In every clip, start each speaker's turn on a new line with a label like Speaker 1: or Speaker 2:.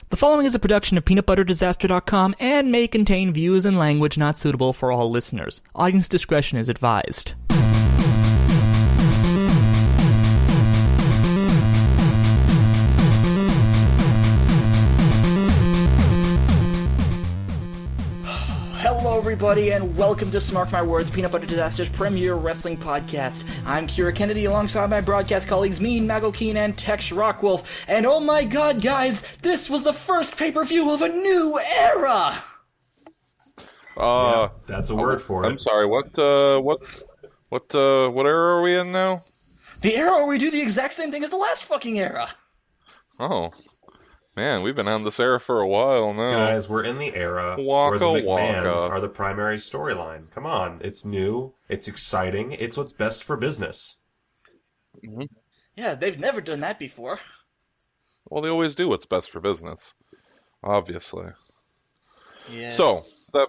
Speaker 1: The following is a production of peanutbutterdisaster.com and may contain views and language not suitable for all listeners. Audience discretion is advised. Hello everybody and welcome to Smark My Words, Peanut Butter Disaster's premier wrestling podcast. I'm KiraKennedy alongside my broadcast colleagues Mean, Magokeen, and Tex Rockwolf. And oh my god guys, this was the first pay-per-view of a new era!
Speaker 2: Yeah, that's a word for it.
Speaker 3: I'm sorry, what era are we in now?
Speaker 1: The era where we do the exact same thing as the last fucking era!
Speaker 3: Oh. Man, we've been on this era for a while now.
Speaker 2: Guys, we're in the era where the McMahons are the primary storyline. Come on, it's new, it's exciting, it's what's best for business.
Speaker 3: Mm-hmm.
Speaker 1: Yeah, they've never done that before.
Speaker 3: Well, they always do what's best for business. Obviously.
Speaker 1: Yes.
Speaker 3: So, that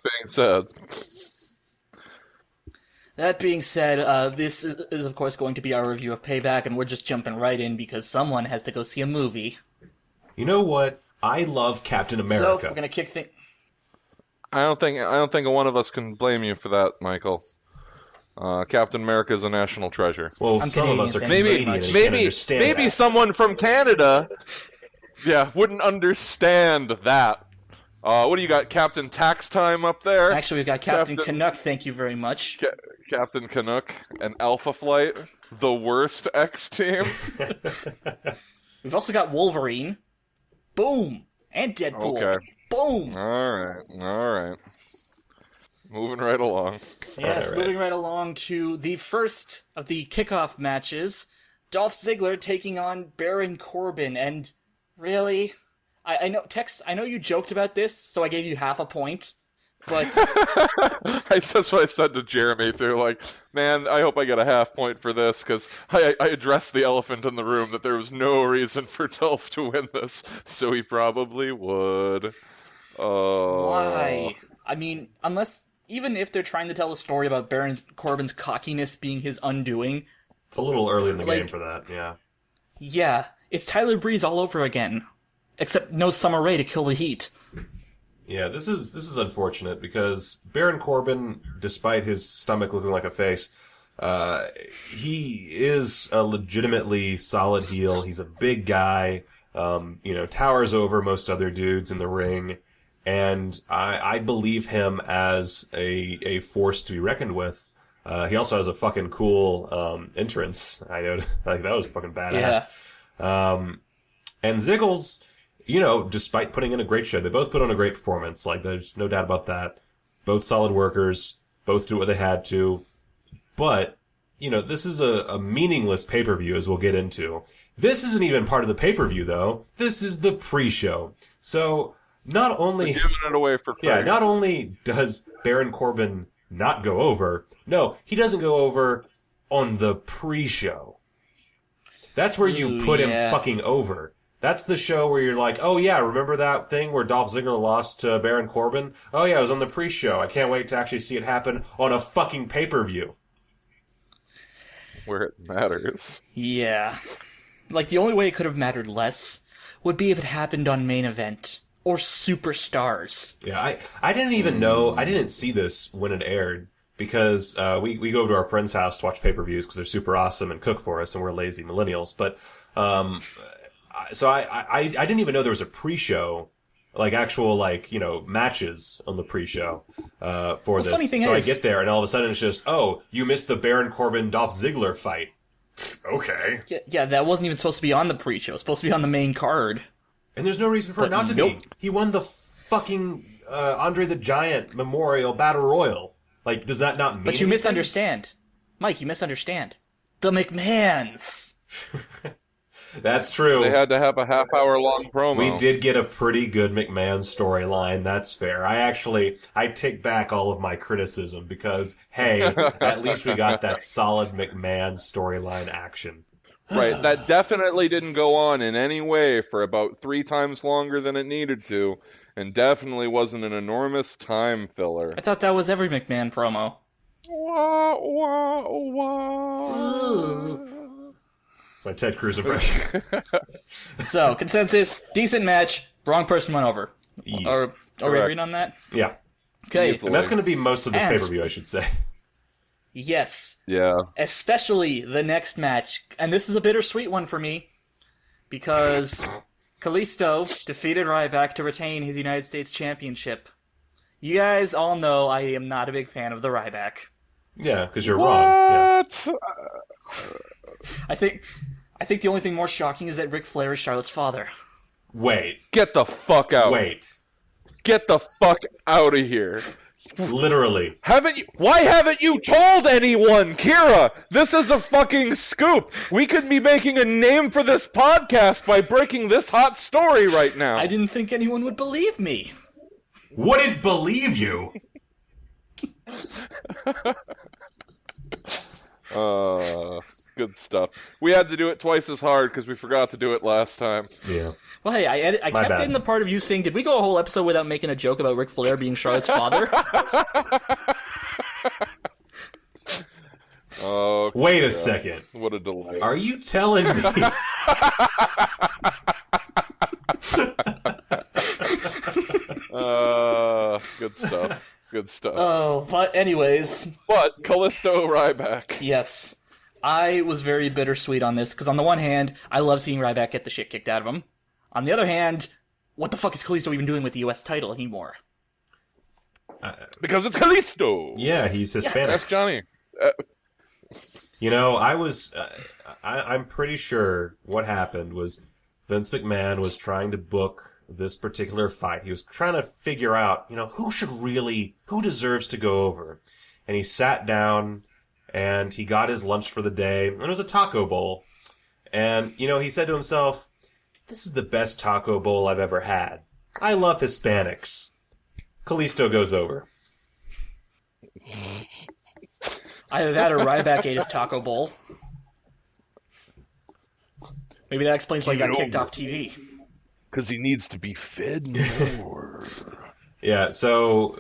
Speaker 3: being said, this is of course going to be our review of Payback, and we're just jumping right in because someone has to go see a movie.
Speaker 2: You know what? I love Captain America.
Speaker 1: So, we're gonna kick things...
Speaker 3: I don't think one of us can blame you for that, Michael. Captain America is a national treasure.
Speaker 2: Well, some of us are Canadian and can't understand
Speaker 3: maybe
Speaker 2: that.
Speaker 3: someone from Canada, wouldn't understand that. What do you got, Captain Tax Time up there?
Speaker 1: Actually, we've got Captain Canuck, thank you very much.
Speaker 3: Captain Canuck and Alpha Flight, the worst X-Team.
Speaker 1: We've also got Wolverine. Boom! And Deadpool.
Speaker 3: Okay.
Speaker 1: Boom!
Speaker 3: Alright. Moving right along.
Speaker 1: Yes, moving right along to the first of the kickoff matches. Dolph Ziggler taking on Baron Corbin, and really? I know, Tex, I know you joked about this, so I gave you half a point, but...
Speaker 3: That's what I said to Jeremy, too. Like, man, I hope I get a half point for this, because I addressed the elephant in the room that there was no reason for Dolph to win this, so he probably would.
Speaker 1: Why? I mean, even if they're trying to tell a story about Baron Corbin's cockiness being his undoing...
Speaker 2: It's a little early in the game for that, yeah.
Speaker 1: Yeah, it's Tyler Breeze all over again. Except no Summer Rae to kill the heat.
Speaker 2: Yeah, this is unfortunate because Baron Corbin, despite his stomach looking like a face, he is a legitimately solid heel. He's a big guy, towers over most other dudes in the ring, and I believe him as a force to be reckoned with. He also has a fucking cool entrance. I know, like that was fucking badass.
Speaker 1: Yeah.
Speaker 2: And Ziggles, despite putting in a great show, they both put on a great performance. Like, there's no doubt about that. Both solid workers. Both do what they had to. But, this is a meaningless pay-per-view, as we'll get into. This isn't even part of the pay-per-view, though. This is the pre-show. So, not only...
Speaker 3: We're giving it away for free.
Speaker 2: Yeah, not only does Baron Corbin not go over, no, he doesn't go over on the pre-show. That's where you put him fucking over. That's the show where you're like, oh yeah, remember that thing where Dolph Ziggler lost to Baron Corbin? Oh yeah, it was on the pre-show. I can't wait to actually see it happen on a fucking pay-per-view.
Speaker 3: Where it matters.
Speaker 1: Yeah. Like, the only way it could have mattered less would be if it happened on Main Event. Or Superstars.
Speaker 2: Yeah, I didn't even know, I didn't see this when it aired. Because we go to our friend's house to watch pay-per-views because they're super awesome and cook for us and we're lazy millennials. But... So I didn't even know there was a pre-show, like actual matches on the pre-show for this.
Speaker 1: Funny thing
Speaker 2: so
Speaker 1: is,
Speaker 2: I get there and all of a sudden it's just, oh, you missed the Baron Corbin Dolph Ziggler fight. Okay.
Speaker 1: Yeah, that wasn't even supposed to be on the pre-show. It's supposed to be on the main card.
Speaker 2: And there's no reason for it not to be. He won the fucking Andre the Giant Memorial Battle Royal. Like, does that not mean
Speaker 1: But you
Speaker 2: anything?
Speaker 1: misunderstand. Mike, you misunderstand. The McMahons.
Speaker 2: That's true.
Speaker 3: They had to have a half-hour-long promo.
Speaker 2: We did get a pretty good McMahon storyline, that's fair. I take back all of my criticism because, hey, at least we got that solid McMahon storyline action.
Speaker 3: Right, that definitely didn't go on in any way for about 3 times longer than it needed to, and definitely wasn't an enormous time filler.
Speaker 1: I thought that was every McMahon promo.
Speaker 3: Wah, wah, wah.
Speaker 2: It's my Ted Cruz impression.
Speaker 1: So, consensus, decent match, Wrong person went over.
Speaker 2: Yes.
Speaker 1: Are we agreeing on that?
Speaker 2: Yeah.
Speaker 1: Okay.
Speaker 2: And that's going to be most of this
Speaker 1: And-
Speaker 2: pay-per-view, I should say.
Speaker 1: Yes.
Speaker 3: Yeah.
Speaker 1: Especially the next match. And this is a bittersweet one for me. Because Kalisto defeated Ryback to retain his United States Championship. You guys all know I am not a big fan of the Ryback.
Speaker 2: Yeah, because you're wrong. Yeah.
Speaker 3: What?
Speaker 1: I think the only thing more shocking is that Ric Flair is Charlotte's father.
Speaker 2: Wait.
Speaker 3: Get the fuck out.
Speaker 2: Wait.
Speaker 3: Get the fuck out of here.
Speaker 2: Literally.
Speaker 3: Why haven't you told anyone, Kira? This is a fucking scoop. We could be making a name for this podcast by breaking this hot story right now.
Speaker 1: I didn't think anyone would believe me.
Speaker 2: Wouldn't believe you.
Speaker 3: Good stuff. We had to do it twice as hard because we forgot to do it last time.
Speaker 2: Yeah.
Speaker 1: Well, hey, I kept
Speaker 2: bad.
Speaker 1: in the part of you saying, did we go a whole episode without making a joke about Ric Flair being Charlotte's father?
Speaker 3: Oh,
Speaker 2: Wait a second.
Speaker 3: what a delight.
Speaker 2: Are you telling me?
Speaker 3: Good stuff. Good stuff.
Speaker 1: Oh, but anyways,
Speaker 3: But Kalisto Ryback.
Speaker 1: yes. I was very bittersweet on this, because on the one hand, I love seeing Ryback get the shit kicked out of him. On the other hand, what the fuck is Kalisto even doing with the US title anymore?
Speaker 3: Because it's Kalisto.
Speaker 2: Yeah, he's Hispanic.
Speaker 3: That's Johnny.
Speaker 2: You know, I'm pretty sure what happened was Vince McMahon was trying to book this particular fight. He was trying to figure out, who deserves to go over. And he sat down and he got his lunch for the day, and it was a taco bowl. And, he said to himself, this is the best taco bowl I've ever had. I love Hispanics. Kalisto goes over.
Speaker 1: Either that or Ryback ate his taco bowl. Maybe that explains why he got kicked off TV.
Speaker 3: Because he needs to be fed more.
Speaker 2: Yeah, so,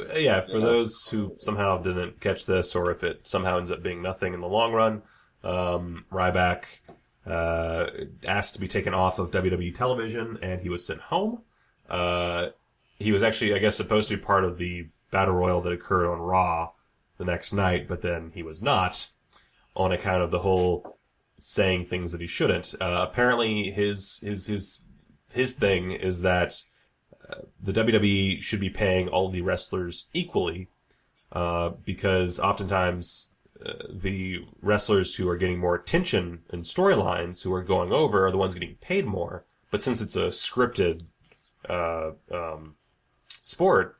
Speaker 2: for those who somehow didn't catch this, or if it somehow ends up being nothing in the long run, Ryback asked to be taken off of WWE television, and he was sent home. He was actually, I guess, supposed to be part of the Battle Royal that occurred on Raw the next night, but then he was not, on account of the whole saying things that he shouldn't. Apparently, his thing is that the WWE should be paying all the wrestlers equally, because oftentimes the wrestlers who are getting more attention in storylines, who are going over, are the ones getting paid more. But since it's a scripted sport,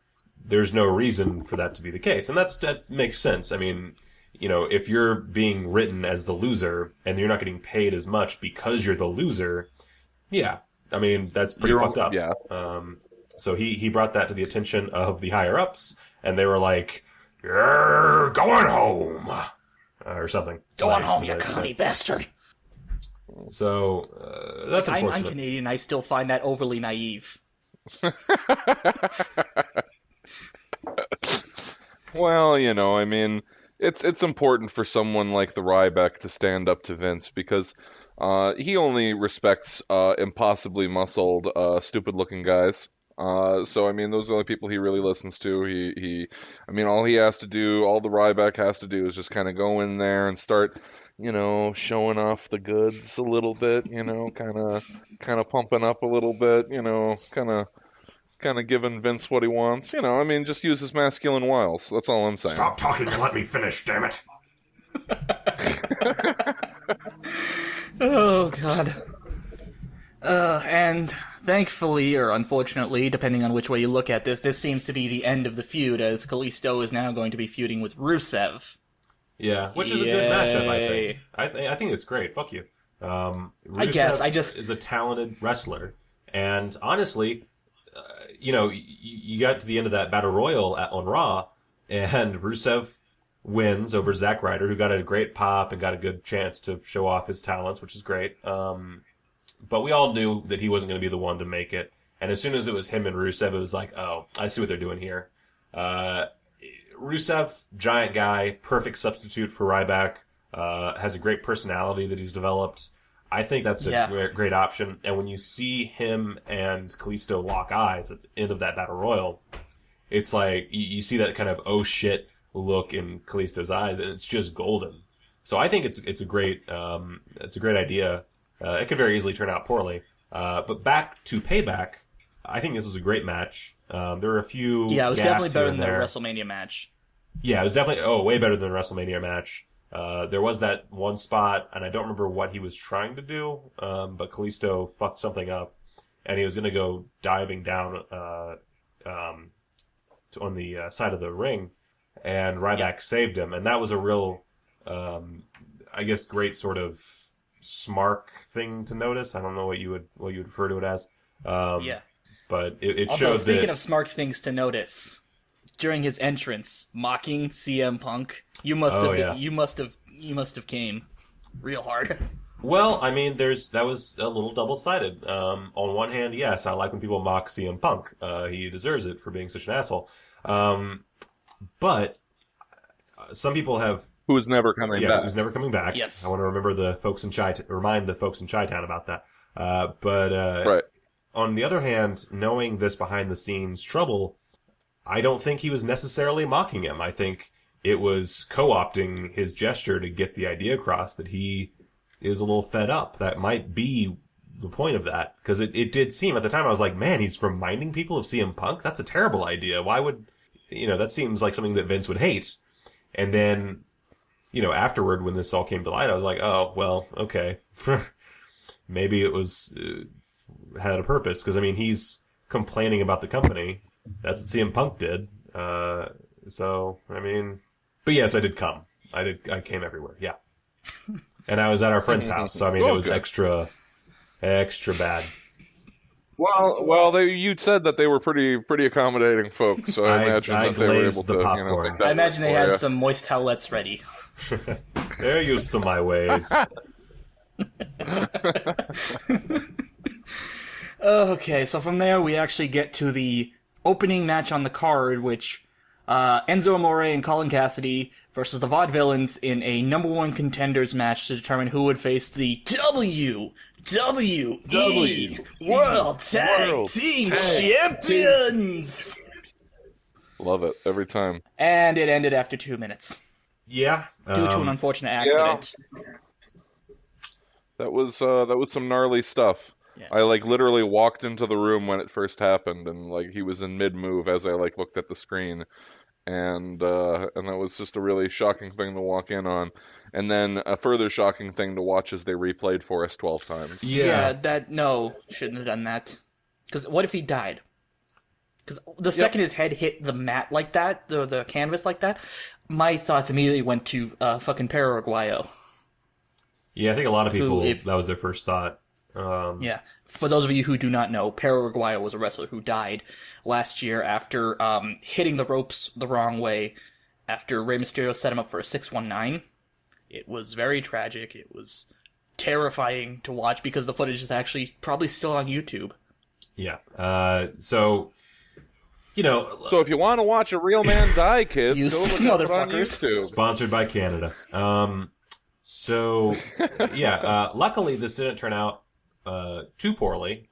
Speaker 2: there's no reason for that to be the case. And that makes sense. I mean, if you're being written as the loser and you're not getting paid as much because you're the loser, yeah, I mean, that's pretty fucked up.
Speaker 3: Yeah.
Speaker 2: So he brought that to the attention of the higher-ups, and they were like, you're going home, or something.
Speaker 1: Go on home, you cunny bastard.
Speaker 2: So, that's unfortunate.
Speaker 1: I'm Canadian, I still find that overly naive.
Speaker 3: Well, I mean, it's important for someone like the Ryback to stand up to Vince because he only respects impossibly muscled, stupid-looking guys. So I mean, those are the only people he really listens to. I mean, all the Ryback has to do is just kind of go in there and start, showing off the goods a little bit, kind of pumping up a little bit, kind of giving Vince what he wants. I mean, just use his masculine wiles. That's all I'm saying.
Speaker 2: Stop talking and let me finish, damn it.
Speaker 1: Oh, God. And thankfully, or unfortunately, depending on which way you look at this seems to be the end of the feud, as Kalisto is now going to be feuding with Rusev.
Speaker 2: Yeah, which is a good matchup, I think. I think it's great. Fuck you. Rusev is a talented wrestler, and honestly, you got to the end of that Battle Royal on Raw, and Rusev wins over Zack Ryder, who got a great pop and got a good chance to show off his talents, which is great. But we all knew that he wasn't going to be the one to make it. And as soon as it was him and Rusev, it was like, oh, I see what they're doing here. Rusev, giant guy, perfect substitute for Ryback, has a great personality that he's developed. I think that's a great option. And when you see him and Kalisto lock eyes at the end of that Battle Royal, it's like you see that kind of oh shit look in Kalisto's eyes, and it's just golden. So I think it's a great idea. It could very easily turn out poorly. But back to Payback, I think this was a great match. There were a few
Speaker 1: it was definitely better than the
Speaker 2: there.
Speaker 1: WrestleMania match.
Speaker 2: Yeah, it was definitely way better than the WrestleMania match. There was that one spot, and I don't remember what he was trying to do, but Kalisto fucked something up, and he was going to go diving down on the side of the ring, and Ryback saved him, and that was a real, I guess, great sort of smark thing to notice. I don't know what you would refer to it as. But it
Speaker 1: Although,
Speaker 2: shows
Speaker 1: speaking
Speaker 2: that...
Speaker 1: of smart things to notice, during his entrance, mocking CM Punk, you must have came real hard.
Speaker 2: Well, I mean, that was a little double-sided. On one hand, yes, I like when people mock CM Punk. He deserves it for being such an asshole. But some people have...
Speaker 3: Who's never coming back.
Speaker 2: Who's never coming back.
Speaker 1: Yes.
Speaker 2: I want to remind the folks in Chi-Town about that.
Speaker 3: Right.
Speaker 2: On the other hand, knowing this behind-the-scenes trouble, I don't think he was necessarily mocking him. I think it was co-opting his gesture to get the idea across that he is a little fed up. That might be the point of that. Because it did seem, at the time, I was like, man, he's reminding people of CM Punk? That's a terrible idea. Why would... that seems like something that Vince would hate. And then, afterward, when this all came to light, I was like, oh, well, okay. Maybe it was... had a purpose, because, I mean, he's complaining about the company. That's what CM Punk did. So, I mean... But yes, I did come. I came everywhere, yeah. And I was at our friend's house, so, I mean, it was extra bad.
Speaker 3: Well, you'd said that they were pretty accommodating folks, so I imagine that they were able to,
Speaker 2: popcorn.
Speaker 1: I imagine they had some moist towelettes ready.
Speaker 2: They're used to my ways.
Speaker 1: Okay, so from there we actually get to the opening match on the card, which Enzo Amore and Colin Cassidy versus the Vaudevillains in a number one contenders match to determine who would face the WWE World Tag Team Champions.
Speaker 3: Love it every time.
Speaker 1: And it ended after 2 minutes.
Speaker 2: Yeah,
Speaker 1: due to an unfortunate accident.
Speaker 3: Yeah. That was some gnarly stuff.
Speaker 1: Yeah.
Speaker 3: I literally walked into the room when it first happened, and he was in mid move as I looked at the screen, and that was just a really shocking thing to walk in on. And then a further shocking thing to watch as they replayed for us 12 times.
Speaker 1: Yeah, shouldn't have done that. Because what if he died? Because the second his head hit the mat like that, the canvas like that, my thoughts immediately went to fucking Perro Aguayo.
Speaker 2: Yeah, I think a lot of people, that was their first thought.
Speaker 1: Yeah. For those of you who do not know, Perro Aguayo was a wrestler who died last year after hitting the ropes the wrong way after Rey Mysterio set him up for a 619. It was very tragic. It was terrifying to watch because the footage is actually probably still on YouTube. Yeah.
Speaker 2: So if you
Speaker 3: want to watch a real man die, kids, go look it on YouTube.
Speaker 2: Sponsored by Canada. Luckily this didn't turn out too poorly,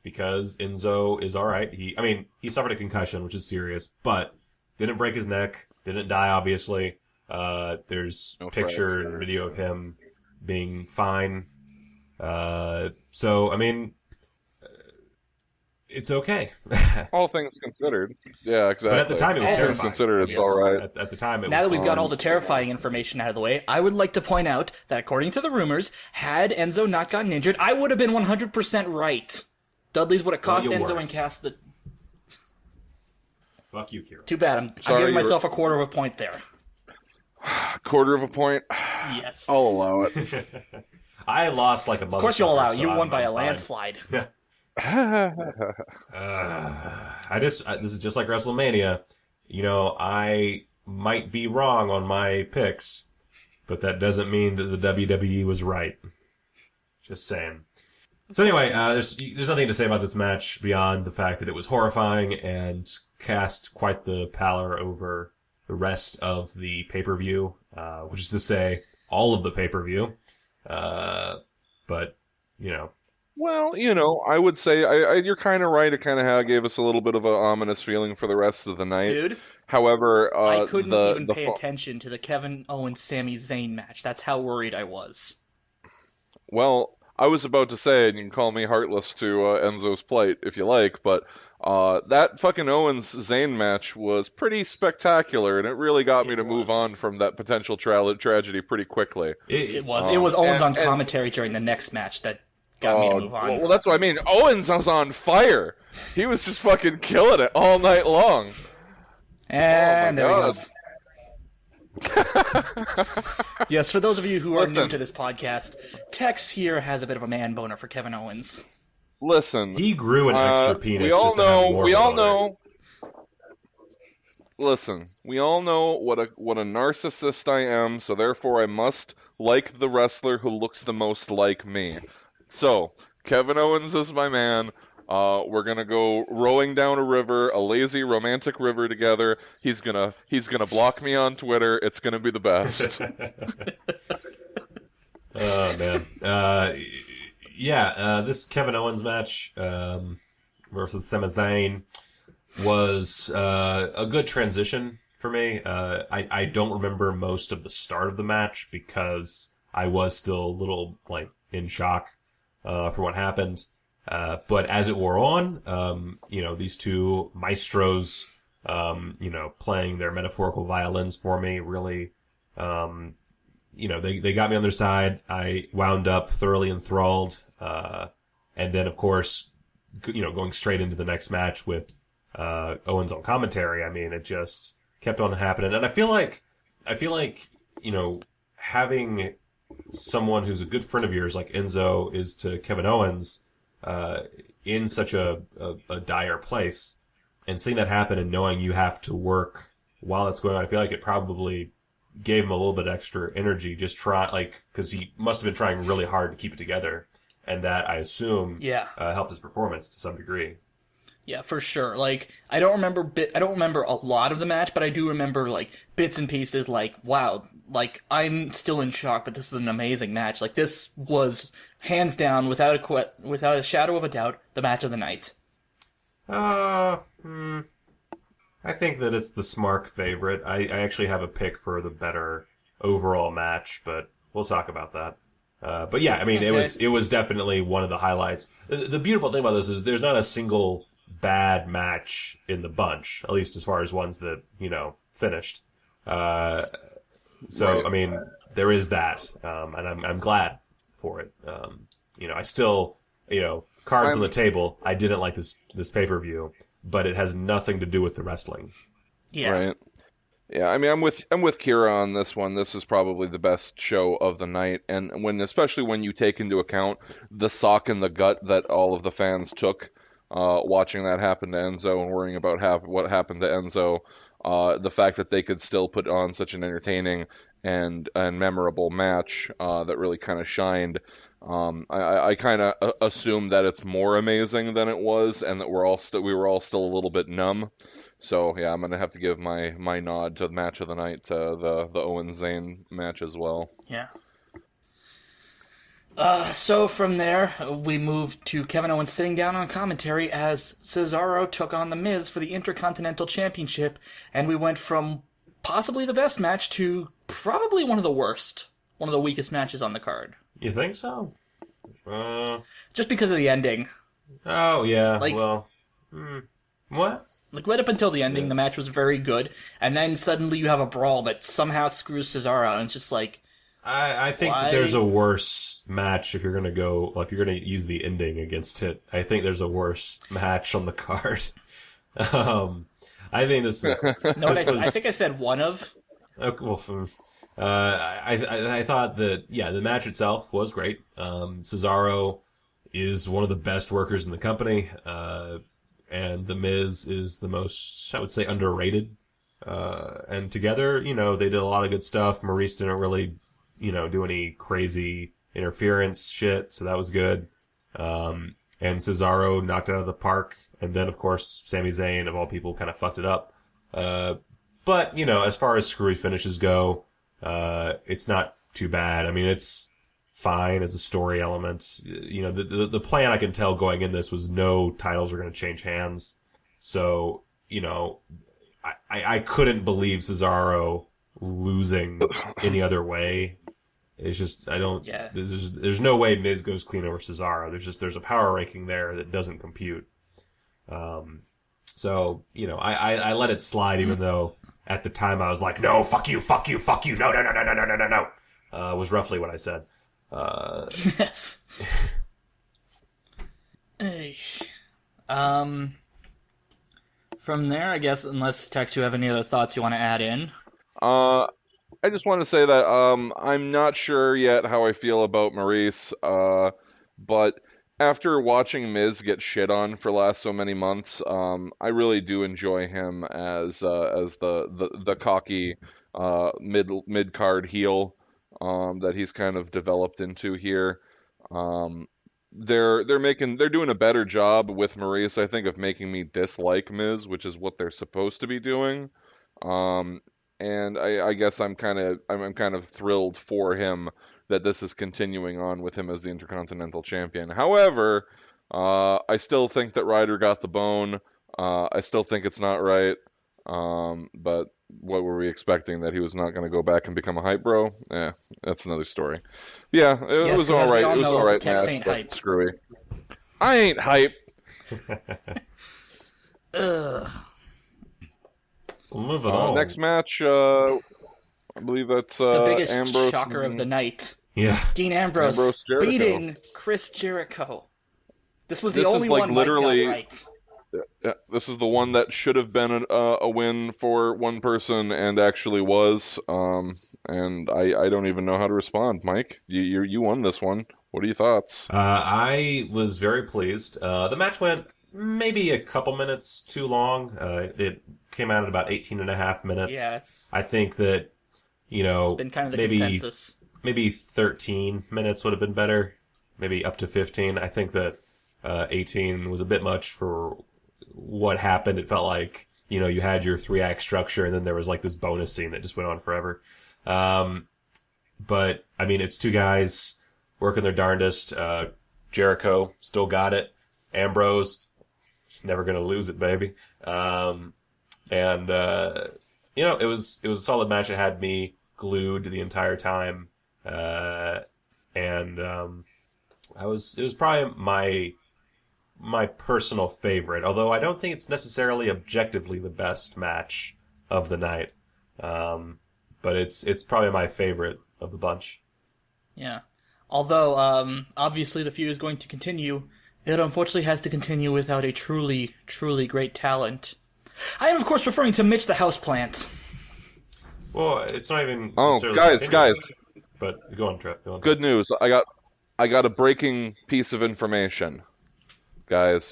Speaker 2: because Enzo is alright. He suffered a concussion, which is serious, but didn't break his neck, didn't die, obviously. There's picture and video of him being fine. It's okay.
Speaker 3: All things considered. Yeah, exactly.
Speaker 2: But at the time, it was terrifying.
Speaker 3: All things considered, it's all right.
Speaker 2: At the time, it was
Speaker 1: Now that we've got all the terrifying information out of the way, I would like to point out that according to the rumors, had Enzo not gotten injured, I would have been 100% right. Dudley's would have cost Enzo and Cass the...
Speaker 2: Fuck you, Kira.
Speaker 1: Too bad. I'm giving myself a quarter of a point there.
Speaker 3: Quarter of a point?
Speaker 1: Yes.
Speaker 3: I'll allow it.
Speaker 2: I lost like a motherfucker.
Speaker 1: Of course you'll allow it. You won by a landslide.
Speaker 2: Yeah. This is just like WrestleMania. I might be wrong on my picks, but that doesn't mean that the WWE was right. Just saying. So anyway, there's nothing to say about this match beyond the fact that it was horrifying and cast quite the pallor over the rest of the pay-per-view, which is to say, all of the pay-per-view. But, you know.
Speaker 3: Well, I would say you're kind of right. It kind of gave us a little bit of an ominous feeling for the rest of the night.
Speaker 1: Dude,
Speaker 3: However,
Speaker 1: I couldn't even pay attention to the Kevin Owens Sami Zayn match. That's how worried I was.
Speaker 3: Well, I was about to say, and you can call me heartless to Enzo's plight if you like, but that fucking Owens Zayn match was pretty spectacular, and it really got me to move on from that potential tragedy pretty quickly.
Speaker 1: It was Owens on commentary during the next match that got me to move on.
Speaker 3: Well, that's what I mean. Owens was on fire. He was just fucking killing it all night long.
Speaker 1: And there he goes. Yes, for those of you who are new to this podcast, Tex here has a bit of a man boner for Kevin Owens.
Speaker 3: Listen,
Speaker 2: he grew an extra penis.
Speaker 3: We all know. Listen, we all know what a narcissist I am, so therefore I must like the wrestler who looks the most like me. So, Kevin Owens is my man. We're gonna go rowing down a river, a lazy romantic river together. He's gonna block me on Twitter. It's gonna be the best.
Speaker 2: Oh man, this Kevin Owens match versus Sami Zayn was a good transition for me. I don't remember most of the start of the match because I was still a little in shock for what happened. But as it wore on, these two maestros, playing their metaphorical violins for me really, they got me on their side. I wound up thoroughly enthralled. And then of course, going straight into the next match with, Owens on commentary. I mean, it just kept on happening. And I feel like, having someone who's a good friend of yours like Enzo is to Kevin Owens, in such a dire place, and seeing that happen and knowing you have to work while it's going on, I feel like it probably gave him a little bit extra energy, because he must have been trying really hard to keep it together, and that, I assume, helped his performance to some degree.
Speaker 1: Yeah, for sure. I don't remember a lot of the match, but I do remember, bits and pieces, wow, I'm still in shock, but this is an amazing match. This was, hands down, without a shadow of a doubt, the match of the night.
Speaker 2: I think that it's the Smark favorite. I actually have a pick for the better overall match, but we'll talk about that. But yeah, I mean, it was definitely one of the highlights. The beautiful thing about this is there's not a single bad match in the bunch, at least as far as ones that, finished. So, right. I mean, there is that, and I'm glad for it. I still, cards on the table. I didn't like this pay-per-view, but it has nothing to do with the wrestling.
Speaker 1: Yeah.
Speaker 3: Right. Yeah, I mean, I'm with Kira on this one. This is probably the best show of the night, and especially when you take into account the sock in the gut that all of the fans took, watching that happen to Enzo and worrying about what happened to Enzo. The fact that they could still put on such an entertaining and memorable match that really kind of shined. I kind of assume that it's more amazing than it was, and that we were all still a little bit numb. So yeah, I'm gonna have to give my nod to the match of the night, the Owens Zayn match as well.
Speaker 1: Yeah. So from there, we moved to Kevin Owens sitting down on commentary as Cesaro took on The Miz for the Intercontinental Championship, and we went from possibly the best match to probably one of the worst, one of the weakest matches on the card.
Speaker 2: You think so?
Speaker 1: Just because of the ending.
Speaker 2: Oh, yeah, what?
Speaker 1: Right up until the ending, the match was very good, and then suddenly you have a brawl that somehow screws Cesaro, and it's just
Speaker 2: I think that there's a worse match if you're gonna use the ending against it. I think there's a worse match on the card. I think this is.
Speaker 1: I think I said one of.
Speaker 2: Okay, well, I thought that the match itself was great. Cesaro is one of the best workers in the company, and The Miz is the most, I would say, underrated. And together, they did a lot of good stuff. Maurice didn't really, do any crazy interference shit, so that was good. And Cesaro knocked it out of the park. And then, of course, Sami Zayn, of all people, kind of fucked it up. But, as far as screwy finishes go, it's not too bad. I mean, it's fine as a story element. You know, the plan I can tell going in this was no titles are going to change hands. So, you know, I couldn't believe Cesaro losing any other way. It's just, there's no way Miz goes clean over Cesaro. There's a power ranking there that doesn't compute. So, you know, I let it slide, even though at the time I was like, no, fuck you, no, was roughly what I said.
Speaker 1: Yes. From there, I guess, unless, Tex, you have any other thoughts you want to add in?
Speaker 3: I just want to say that I'm not sure yet how I feel about Maurice, but after watching Miz get shit on for the last so many months, I really do enjoy him as the cocky mid card heel that he's kind of developed into here. They're doing a better job with Maurice, I think, of making me dislike Miz, which is what they're supposed to be doing. And I guess I'm kind of thrilled for him that this is continuing on with him as the Intercontinental Champion. However, I still think that Ryder got the bone. I still think it's not right. But what were we expecting? That he was not going to go back and become a hype bro? Yeah, that's another story. Yeah, it was all right. It was all right.
Speaker 1: Tex ain't hype.
Speaker 3: Screwy. I ain't hype.
Speaker 2: So moving on.
Speaker 3: Next match, I believe that's
Speaker 1: the biggest
Speaker 3: Ambrose
Speaker 1: shocker of the night.
Speaker 2: Yeah,
Speaker 1: Dean Ambrose beating Chris Jericho. This was the only one Mike got right.
Speaker 3: Yeah, this is the one that should have been a win for one person and actually was. And I don't even know how to respond. Mike, you won this one. What are your thoughts?
Speaker 2: I was very pleased. The match went maybe a couple minutes too long. It came out at about 18 and a half minutes.
Speaker 1: Yeah,
Speaker 2: I think that, you know,
Speaker 1: it's been kind of the consensus.
Speaker 2: Maybe 13 minutes would have been better. Maybe up to 15. I think that 18 was a bit much for what happened. It felt like, you know, you had your 3-act structure and then there was like this bonus scene that just went on forever. But, I mean, it's two guys working their darndest. Jericho still got it. Ambrose, never gonna lose it, baby. You know, it was a solid match. It had me glued the entire time. It was probably my personal favorite, although I don't think it's necessarily objectively the best match of the night. But it's probably my favorite of the bunch.
Speaker 1: Yeah. Although, obviously the feud is going to continue, it unfortunately has to continue without a truly, truly great talent. I am, of course, referring to Mitch the Houseplant.
Speaker 2: Well, it's not even
Speaker 3: guys.
Speaker 2: But go on, Trev. Go on.
Speaker 3: Good news. I got a breaking piece of information, guys.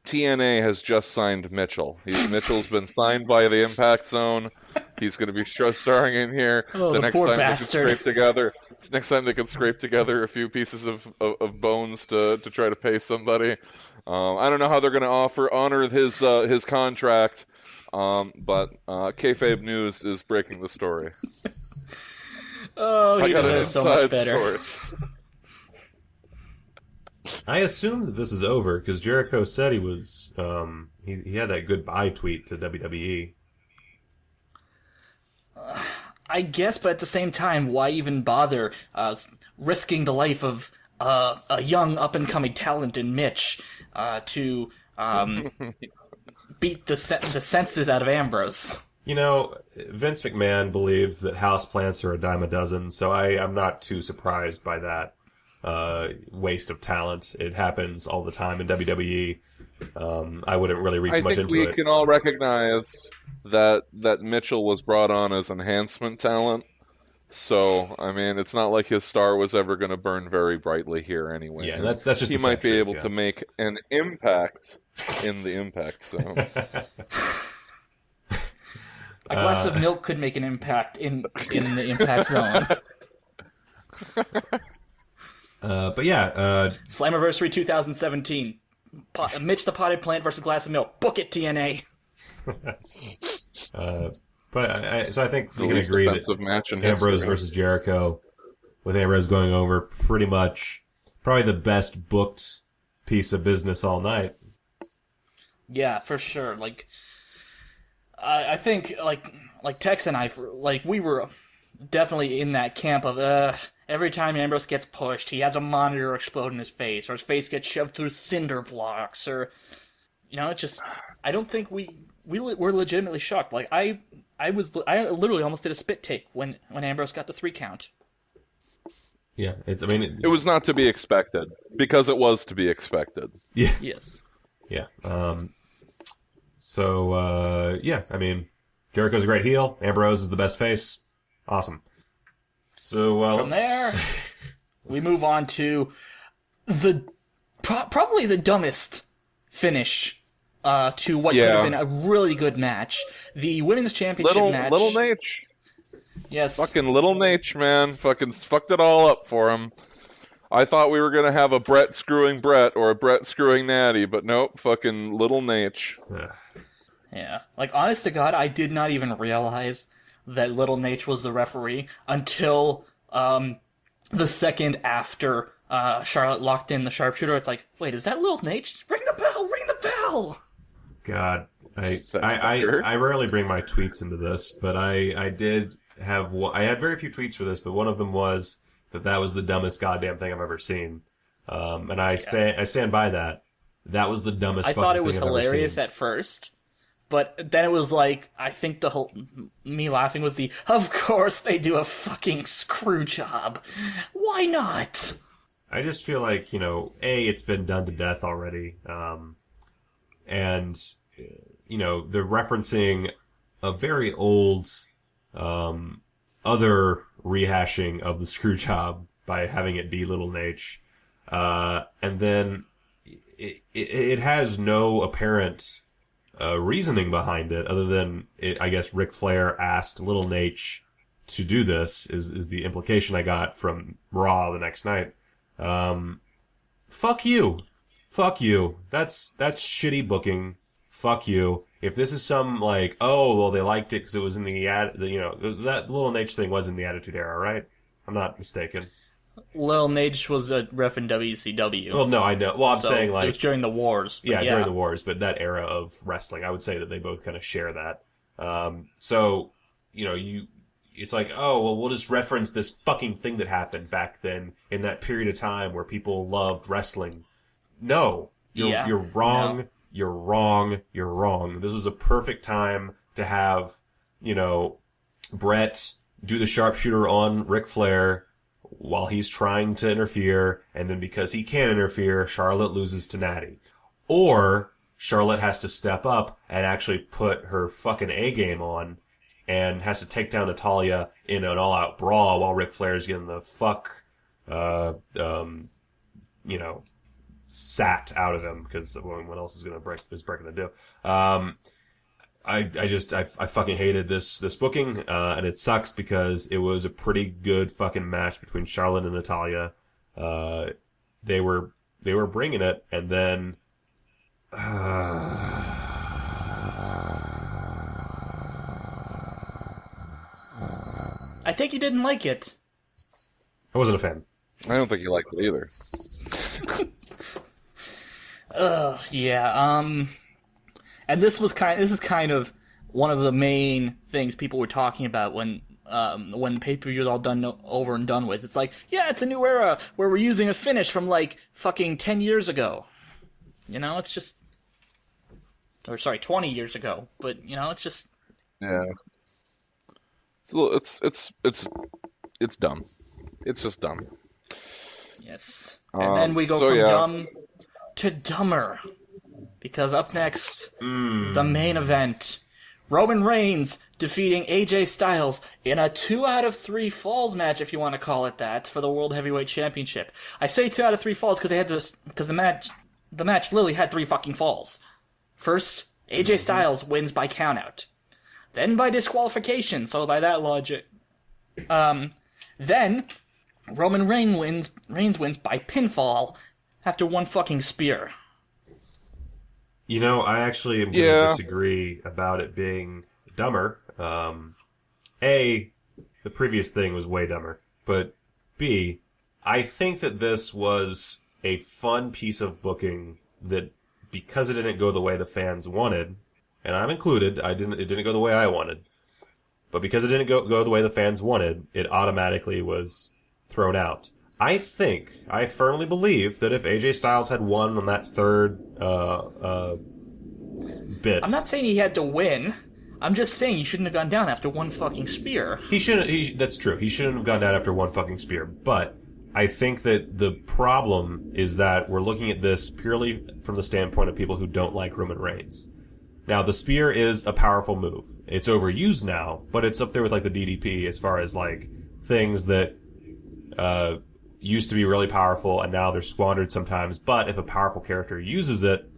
Speaker 3: TNA has just signed Mitchell. Mitchell's been signed by the Impact Zone. He's going to be starring in here.
Speaker 1: Oh, the
Speaker 3: next
Speaker 1: poor
Speaker 3: time
Speaker 1: bastard.
Speaker 3: Next time they can scrape together a few pieces of bones to try to pay somebody. I don't know how they're going to honor his contract, but Kayfabe News is breaking the story.
Speaker 1: Oh, he deserves so much better.
Speaker 2: I assume that this is over because Jericho said he was he had that goodbye tweet to WWE.
Speaker 1: I guess, but at the same time, why even bother risking the life of a young up-and-coming talent in Mitch to beat the senses out of Ambrose?
Speaker 2: You know, Vince McMahon believes that houseplants are a dime a dozen, so I'm not too surprised by that waste of talent. It happens all the time in WWE. I wouldn't really read too much into it.
Speaker 3: I think we can all recognize that Mitchell was brought on as enhancement talent. So, I mean, it's not like his star was ever going to burn very brightly here anyway.
Speaker 2: Yeah, that's just
Speaker 3: he might be able to make an impact in the Impact Zone.
Speaker 1: A glass of milk could make an impact in the Impact Zone.
Speaker 2: But yeah,
Speaker 1: Slammiversary 2017. Mitch the Potted Plant versus Glass of Milk. Book it, TNA.
Speaker 2: So I think we can agree that
Speaker 3: match in
Speaker 2: Ambrose versus Jericho with Ambrose going over pretty much probably the best booked piece of business all night.
Speaker 1: Yeah, for sure. Like, I think, like Tex and I, like, we were definitely in that camp of, every time Ambrose gets pushed, he has a monitor explode in his face, or his face gets shoved through cinder blocks, or, it's just, I don't think we were legitimately shocked. Like, I literally almost did a spit take when Ambrose got the 3 count.
Speaker 2: Yeah,
Speaker 3: it was not to be expected, because it was to be expected.
Speaker 2: Yeah.
Speaker 1: Yes.
Speaker 2: Yeah. Jericho's a great heel. Ambrose is the best face. Awesome. So
Speaker 1: from there, we move on to probably the dumbest finish to what could have been a really good match. The women's championship match.
Speaker 3: Little Nate.
Speaker 1: Yes.
Speaker 3: Fucking Little Nate, man. Fucking fucked it all up for him. I thought we were going to have a Brett screwing Brett or a Brett screwing Natty, but nope, fucking Little Nate.
Speaker 1: Yeah. Like, honest to God, I did not even realize that Little Nate was the referee until the second after Charlotte locked in the sharpshooter. It's like, wait, is that Little Nate? Ring the bell! Ring the bell!
Speaker 2: God, I rarely bring my tweets into this, but I did have I had very few tweets for this, but one of them was that was the dumbest goddamn thing I've ever seen, and I stand by that. That was the dumbest.
Speaker 1: I
Speaker 2: fucking
Speaker 1: thought it was
Speaker 2: thing I've
Speaker 1: hilarious
Speaker 2: ever seen.
Speaker 1: at first, but then it was like, I think the whole me laughing was of course they do a fucking screw job. Why not?
Speaker 2: I just feel like, it's been done to death already, and they're referencing a very old other rehashing of the screw job by having it be Little Nate, and then it has no apparent reasoning behind it other than I guess Ric Flair asked Little Nate to do this is the implication I got from Raw the next night. Fuck you. That's shitty booking. Fuck you. If this is some they liked it because it was in that Little Nate thing was in the Attitude Era, right? I'm not mistaken.
Speaker 1: Lil Nate was a ref in WCW.
Speaker 2: Well, no, I know. Well, I'm saying
Speaker 1: it was during the wars.
Speaker 2: Yeah, during the wars, but that era of wrestling, I would say that they both kind of share that. It's like, oh, well, we'll just reference this fucking thing that happened back then in that period of time where people loved wrestling. No, you're wrong. No. You're wrong. You're wrong. This was a perfect time to have, Brett do the sharpshooter on Ric Flair while he's trying to interfere, and then because he can't interfere, Charlotte loses to Natty. Or Charlotte has to step up and actually put her fucking A game on and has to take down Natalya in an all-out brawl while Ric Flair's getting the sat out of him because what else is breaking the do? I fucking hated this booking, and it sucks because it was a pretty good fucking match between Charlotte and Natalya. They were bringing it, and then
Speaker 1: I think you didn't like it.
Speaker 2: I wasn't a fan.
Speaker 3: I don't think you liked it either.
Speaker 1: Yeah. And this is kind of one of the main things people were talking about when the pay-per-view is all over and done with. It's like, yeah, it's a new era where we're using a finish from fucking 10 years ago. It's just, 20 years ago. But it's just,
Speaker 3: yeah. It's dumb. It's just dumb.
Speaker 1: Yes. And then we go from dumb to dumber. Because up next, the main event, Roman Reigns defeating AJ Styles in a 2 out of 3 falls match, if you want to call it that, for the World Heavyweight Championship. I say 2 out of 3 falls because the match literally had 3 fucking falls. First, AJ Styles wins by countout. Then by disqualification, so by that logic. Then Roman Reigns wins by pinfall after 1 fucking spear.
Speaker 2: I actually am going to disagree about it being dumber. The previous thing was way dumber. But be, I think that this was a fun piece of booking that, because it didn't go the way the fans wanted, and I'm included, it didn't go the way I wanted, but because it didn't go the way the fans wanted, it automatically was thrown out. I firmly believe that if AJ Styles had won on that third bit...
Speaker 1: I'm not saying he had to win. I'm just saying he shouldn't have gone down after one fucking spear.
Speaker 2: That's true. He shouldn't have gone down after one fucking spear. But I think that the problem is that we're looking at this purely from the standpoint of people who don't like Roman Reigns. Now, the spear is a powerful move. It's overused now, but it's up there with like the DDP as far as like things that used to be really powerful and now they're squandered sometimes. But if a powerful character uses it,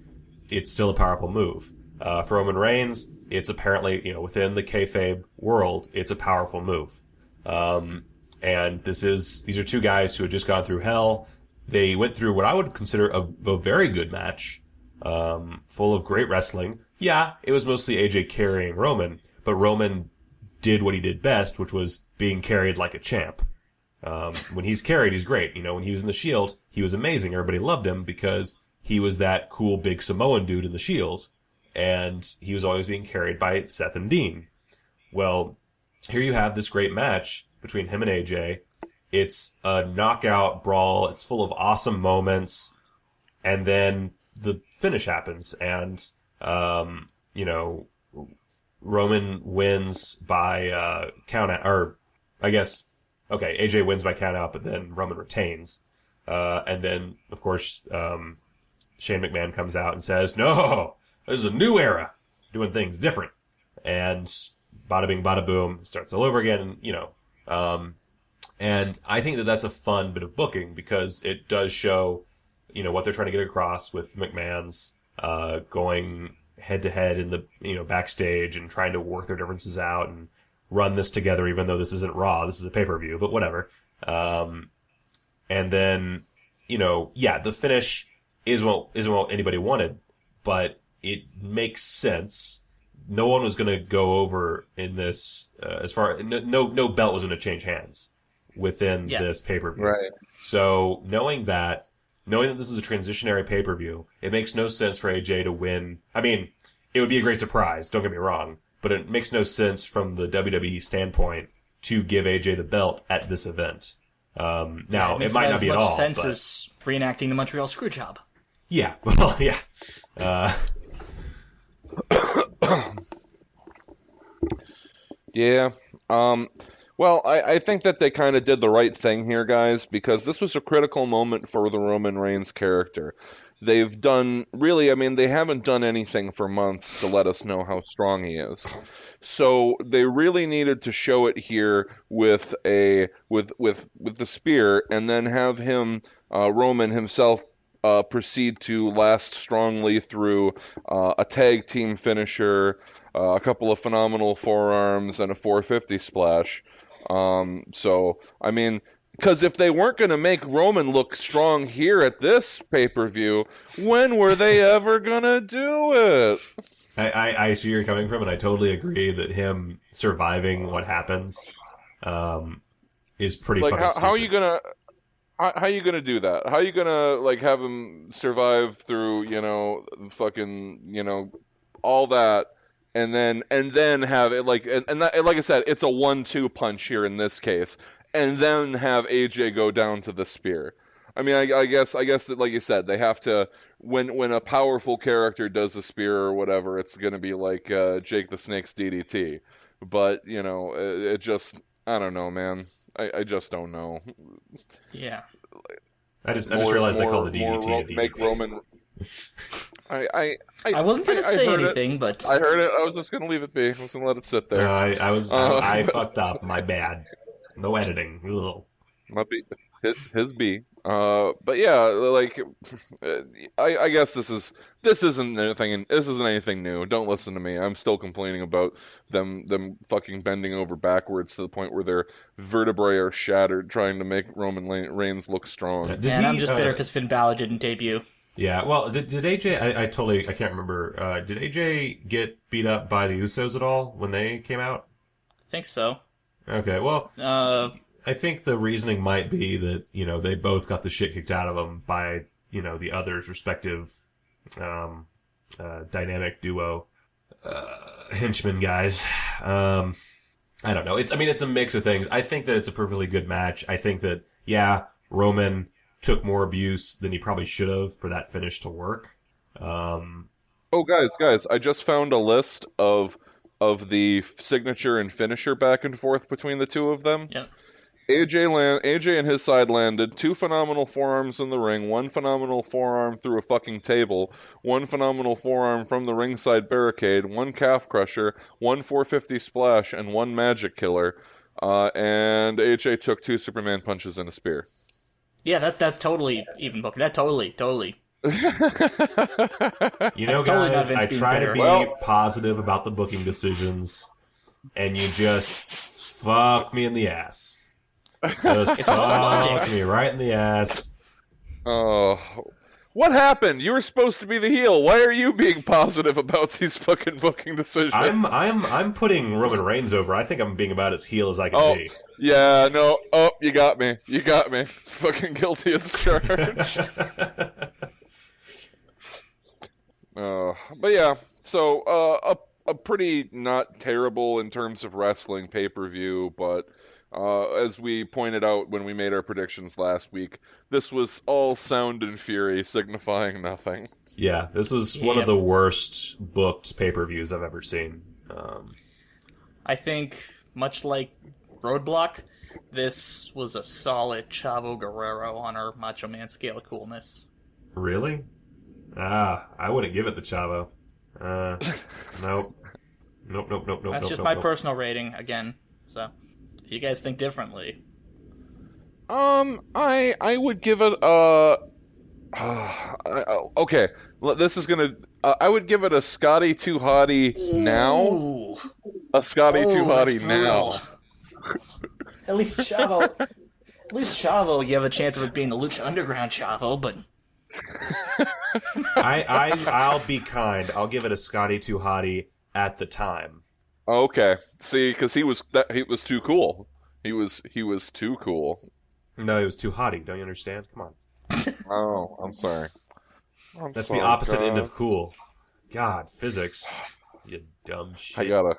Speaker 2: it's still a powerful move. For Roman Reigns, it's apparently, within the kayfabe world, it's a powerful move. And these are two guys who had just gone through hell. They went through what I would consider a very good match, full of great wrestling. Yeah, it was mostly AJ carrying Roman, but Roman did what he did best, which was being carried like a champ. When he's carried, he's great. When he was in the Shield, he was amazing. Everybody loved him because he was that cool big Samoan dude in the Shield. And he was always being carried by Seth and Dean. Well, here you have this great match between him and AJ. It's a knockout brawl. It's full of awesome moments. And then the finish happens. And, Roman wins by count out. Or, I guess, okay, AJ wins by count out, but then Roman retains. And then, of course, Shane McMahon comes out and says, no! This is a new era, doing things different. And bada bing, bada boom, starts all over again, and I think that that's a fun bit of booking because it does show, what they're trying to get across with McMahon's, going head to head in the, backstage and trying to work their differences out and run this together, even though this isn't Raw, this is a pay-per-view, but whatever. And then, the finish isn't what anybody wanted, but it makes sense. No one was going to go over in this, no belt was going to change hands within this pay-per-view.
Speaker 3: Right.
Speaker 2: So knowing that this is a transitionary pay-per-view, it makes no sense for AJ to win. I mean, it would be a great surprise, don't get me wrong, but it makes no sense from the WWE standpoint to give AJ the belt at this event. Now, it might not be at all.
Speaker 1: It makes as much sense as reenacting the Montreal Screwjob.
Speaker 2: Yeah, well, yeah.
Speaker 3: Yeah. Well, I think that they kind of did the right thing here, guys, because this was a critical moment for the Roman Reigns character. They've done, really, I mean, they haven't done anything for months to let us know how strong he is. So they really needed to show it here with the spear, and then have him, Roman himself, proceed to last strongly through a tag team finisher, a couple of phenomenal forearms, and a 450 splash. So, I mean, because if they weren't going to make Roman look strong here at this pay-per-view, when were they ever going to do it?
Speaker 2: I see where you're coming from, and I totally agree that him surviving what happens is pretty fucking stupid.
Speaker 3: How are you going to... How are you gonna do that? How are you gonna have him survive through all that, and then have it and like I said, it's a 1-2 punch here in this case, and then have AJ go down to the spear. I mean, I guess that, like you said, they have to, when a powerful character does a spear or whatever, it's gonna be like Jake the Snake's DDT. But it just, I don't know, man. I just don't know.
Speaker 1: Yeah.
Speaker 2: I just realized I called the DDT a DDT.
Speaker 3: Make Roman. I
Speaker 1: wasn't gonna say anything, but
Speaker 3: I heard it. I was just gonna leave it be. I was gonna let it sit there.
Speaker 2: I fucked up. My bad. No editing. Ugh.
Speaker 3: Might be his B. But yeah, I guess this isn't anything new. Don't listen to me. I'm still complaining about them fucking bending over backwards to the point where their vertebrae are shattered trying to make Roman Reigns look strong.
Speaker 1: And I'm just bitter because Finn Balor didn't debut.
Speaker 2: Yeah, well, did AJ? I can't remember. Did AJ get beat up by the Usos at all when they came out?
Speaker 1: I think so.
Speaker 2: Okay, well, I think the reasoning might be that, they both got the shit kicked out of them by, the other's respective, dynamic duo, henchman guys. I don't know. It's a mix of things. I think that it's a perfectly good match. I think that, Roman took more abuse than he probably should have for that finish to work.
Speaker 3: Oh, guys, I just found a list of the signature and finisher back and forth between the two of them.
Speaker 1: Yep.
Speaker 3: AJ and his side landed 2 phenomenal forearms in the ring, 1 phenomenal forearm through a fucking table, 1 phenomenal forearm from the ringside barricade, 1 calf crusher, 1 450 splash, and 1 magic killer. And AJ took 2 Superman punches and a spear.
Speaker 1: Yeah, that's totally even booking. That totally.
Speaker 2: Guys, I try to be positive about the booking decisions, and you just fuck me in the ass. Just fuck me right in the ass.
Speaker 3: Oh, what happened? You were supposed to be the heel. Why are you being positive about these fucking booking decisions?
Speaker 2: I'm putting Roman Reigns over. I think I'm being about as heel as I can be.
Speaker 3: Yeah, no. Oh, you got me. Fucking guilty as charged. But yeah, so a pretty not terrible in terms of wrestling pay-per-view, but as we pointed out when we made our predictions last week, this was all sound and fury, signifying nothing.
Speaker 2: Yeah, this was one of the worst booked pay-per-views I've ever seen.
Speaker 1: I think, much like Roadblock, this was a solid Chavo Guerrero on our Macho Man scale of coolness.
Speaker 2: Really? I wouldn't give it the Chavo. Nope. Nope.
Speaker 1: That's just my personal rating, again. So, if you guys think differently.
Speaker 3: I would give it okay, this is gonna... I would give it a Scotty Too Hottie now.
Speaker 1: Ooh.
Speaker 3: A Scotty Too Hottie now.
Speaker 1: At least Chavo, you have a chance of it being the Lucha Underground Chavo, but...
Speaker 2: I'll be kind. I'll give it a Scotty Too Hottie at the time.
Speaker 3: Okay. See, because he was too cool. He was too cool.
Speaker 2: No, he was too hottie. Don't you understand? Come on.
Speaker 3: Oh, I'm sorry.
Speaker 2: That's the opposite end of cool. God, physics. You dumb shit.
Speaker 3: I gotta.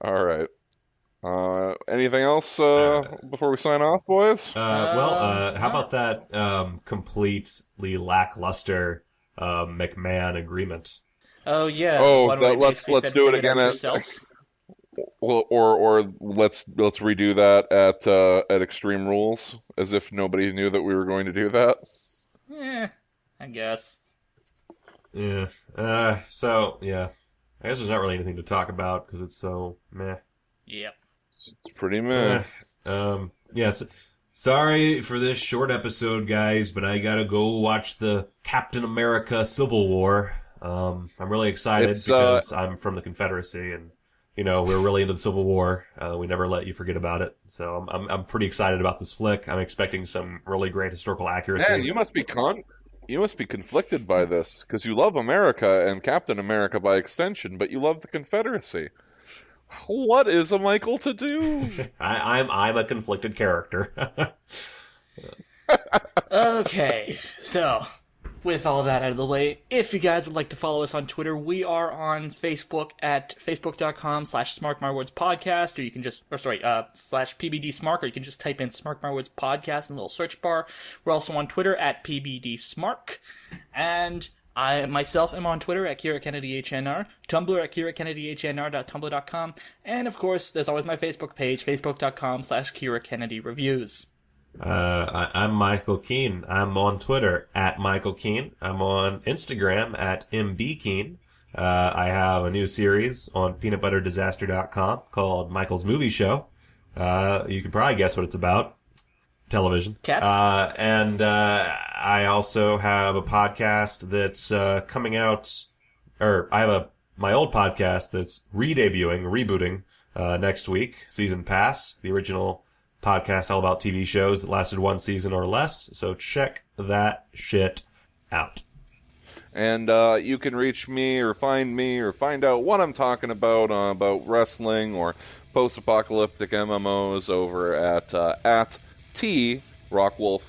Speaker 3: All right. Anything else before we sign off, boys?
Speaker 2: How about that completely lackluster McMahon agreement?
Speaker 1: Oh yeah.
Speaker 3: Let's do it again. Or let's redo that at Extreme Rules, as if nobody knew that we were going to do that.
Speaker 1: I guess.
Speaker 2: Yeah. So yeah, I guess there's not really anything to talk about because it's so meh.
Speaker 1: Yep.
Speaker 3: It's pretty meh.
Speaker 2: Yes. Sorry for this short episode, guys, but I gotta go watch the Captain America Civil War. I'm really excited because I'm from the Confederacy, and we're really into the Civil War. We never let you forget about it. So I'm pretty excited about this flick. I'm expecting some really great historical accuracy.
Speaker 3: Man, you must be conflicted by this because you love America and Captain America by extension, but you love the Confederacy. What is a Michael to do?
Speaker 2: I'm a conflicted character.
Speaker 1: Okay, so with all that out of the way, if you guys would like to follow us on Twitter, we are on Facebook at facebook.com/SmarkMyWordsPodcast, or you can just, /PBDSmark, or you can just type in Smark My Words Podcast in the little search bar. We're also on Twitter at PBDSmark, and I myself am on Twitter at KiraKennedyHNR, Tumblr at KiraKennedyHNR.tumblr.com, and of course, there's always my Facebook page, facebook.com/KiraKennedyReviews.
Speaker 2: I'm Michael Keane. I'm on Twitter at Michael Keane. I'm on Instagram at MBKeane. I have a new series on peanutbutterdisaster.com called Michael's Movie Show. You can probably guess what it's about. Television.
Speaker 1: Cats.
Speaker 2: And I also have a podcast that's coming out, or I have my old podcast that's rebooting next week, Season Pass, the original podcast all about TV shows that lasted one season or less, so check that shit out.
Speaker 3: And you can reach me or find out what I'm talking about wrestling or post-apocalyptic MMOs over at @TRockwolf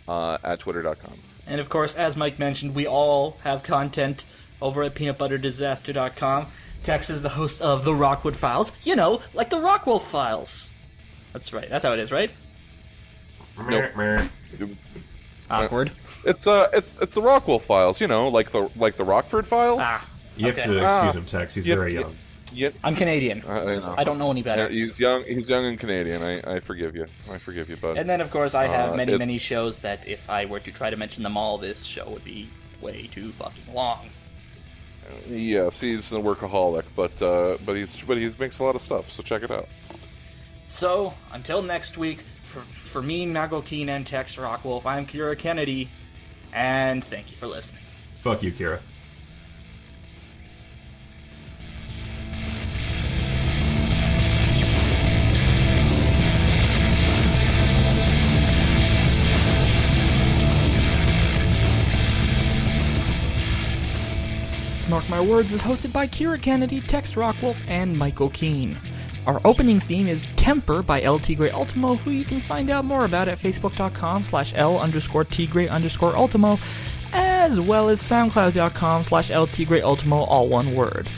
Speaker 3: at twitter.com.
Speaker 1: And of course, as Mike mentioned, we all have content over at peanutbutterdisaster.com. Tex is the host of the Rockwood Files. You know, like the Rockwolf Files. That's right. That's how it is, right?
Speaker 3: Nope.
Speaker 1: Awkward.
Speaker 3: It's the Rockwolf Files, you know, like the Rockford Files.
Speaker 2: You have to excuse him, Tex. He's very young.
Speaker 3: Yep.
Speaker 1: I'm Canadian. I don't know any better.
Speaker 3: He's young. He's young and Canadian. I forgive you. I forgive you, bud.
Speaker 1: And then, of course, I have many shows that if I were to try to mention them all, this show would be way too fucking long.
Speaker 3: Yes, he's a workaholic, but he makes a lot of stuff. So check it out.
Speaker 1: So until next week, for me, Mago Keen, and Tex Rockwolf, I'm Kira Kennedy, and thank you for listening.
Speaker 2: Fuck you, Kira.
Speaker 1: Smark My Words is hosted by Kira Kennedy, Tex Rockwolf, and Michael Keen. Our opening theme is Temper by L Tigre Ultimo, who you can find out more about at facebook.com/L_Tigre_Ultimo, as well as soundcloud.com/L Tigre Ultimo, all one word.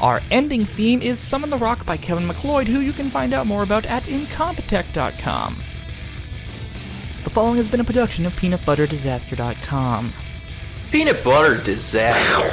Speaker 1: Our ending theme is Summon the Rock by Kevin McLeod, who you can find out more about at Incompetech.com. The following has been a production of peanutbutterdisaster.com.
Speaker 4: Peanut butter disaster.